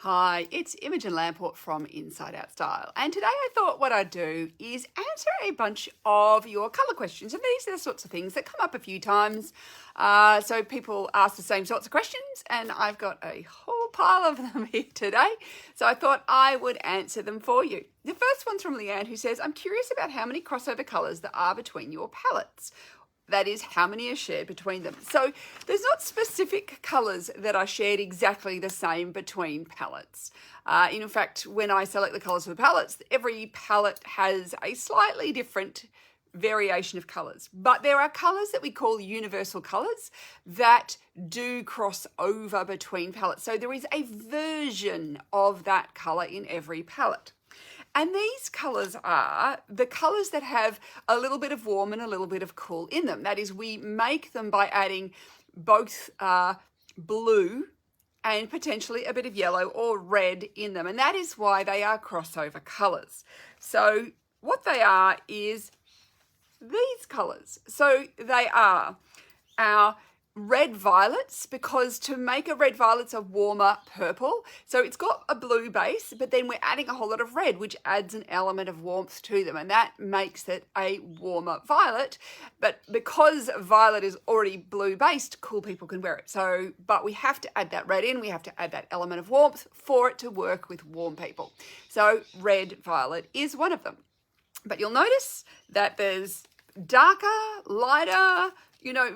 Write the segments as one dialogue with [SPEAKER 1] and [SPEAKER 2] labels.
[SPEAKER 1] Hi, it's Imogen Lamport from Inside Out Style, and today I thought what I'd do is answer a bunch of your colour questions, and these are the sorts of things that come up a few times. So people ask the same sorts of questions, and I've got a whole pile of them here today, so I thought I would answer them for you. The first one's from Leanne, who says, I'm curious about how many crossover colours there are between your palettes. That is, how many are shared between them. So there's not specific colours that are shared exactly the same between palettes. In fact, when I select the colours for the palettes, every palette has a slightly different variation of colours. But there are colours that we call universal colours that do cross over between palettes. So there is a version of that colour in every palette. And these colours are the colours that have a little bit of warm and a little bit of cool in them. That is, we make them by adding both blue and potentially a bit of yellow or red in them. And that is why they are crossover colours. So what they are is these colours. So they are our red violets, because to make a red violet's a warmer purple. So it's got a blue base, but then we're adding a whole lot of red, which adds an element of warmth to them, and that makes it a warmer violet. But because violet is already blue based, cool people can wear it. So, but we have to add that red in, we have to add that element of warmth for it to work with warm people. So red violet is one of them. But you'll notice that there's darker, lighter,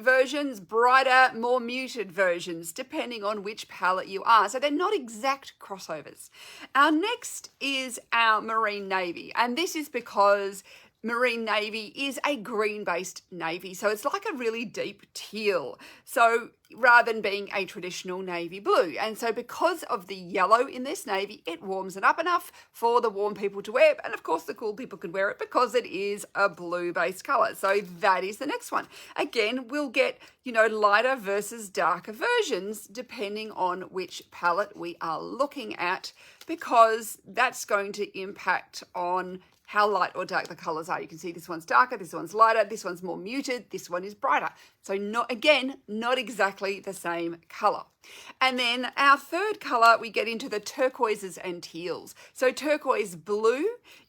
[SPEAKER 1] versions, brighter, more muted versions, depending on which palette you are. So they're not exact crossovers. Our next is our marine navy, and this is because marine navy is a green-based navy, so it's like a really deep teal. So rather than being a traditional navy blue. And so because of the yellow in this navy, it warms it up enough for the warm people to wear. And of course, the cool people can wear it because it is a blue-based colour. So that is the next one. Again, we'll get, lighter versus darker versions depending on which palette we are looking at, because that's going to impact on how light or dark the colours are. You can see this one's darker, this one's lighter, this one's more muted, this one is brighter. So not exactly the same colour. And then our third colour, we get into the turquoises and teals. So turquoise blue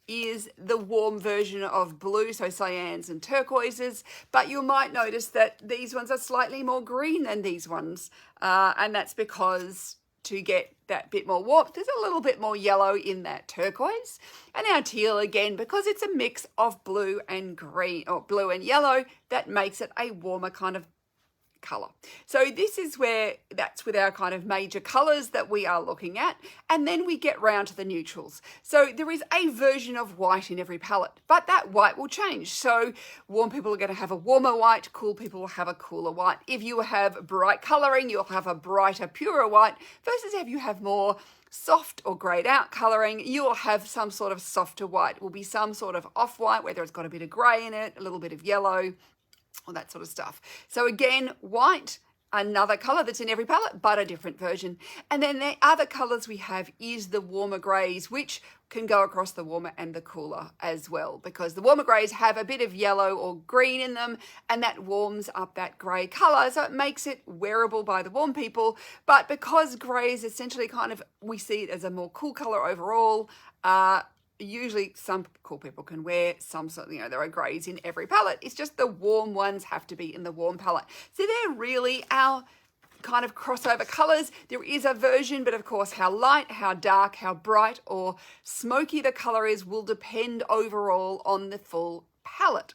[SPEAKER 1] is the warm version of blue, so cyans and turquoises, but you might notice that these ones are slightly more green than these ones, and that's because to get that bit more warmth, there's a little bit more yellow in that turquoise. And our teal, again, because it's a mix of blue and green, or blue and yellow, that makes it a warmer kind of colour. So this is where that's with our kind of major colours that we are looking at. And then we get round to the neutrals. So there is a version of white in every palette, but that white will change. So warm people are going to have a warmer white, cool people will have a cooler white. If you have bright colouring, you'll have a brighter, purer white, versus if you have more soft or greyed out colouring, you'll have some sort of softer white. It will be some sort of off-white, whether it's got a bit of grey in it, a little bit of yellow, all that sort of stuff. So again, white, another colour that's in every palette, but a different version. And then the other colours we have is the warmer greys, which can go across the warmer and the cooler as well, because the warmer greys have a bit of yellow or green in them, and that warms up that grey colour, so it makes it wearable by the warm people. But because grey is essentially we see it as a more cool colour overall, usually some cool people can wear some sort, there are greys in every palette. It's just the warm ones have to be in the warm palette. So they're really our kind of crossover colours. There is a version, but of course how light, how dark, how bright or smoky the colour is will depend overall on the full palette.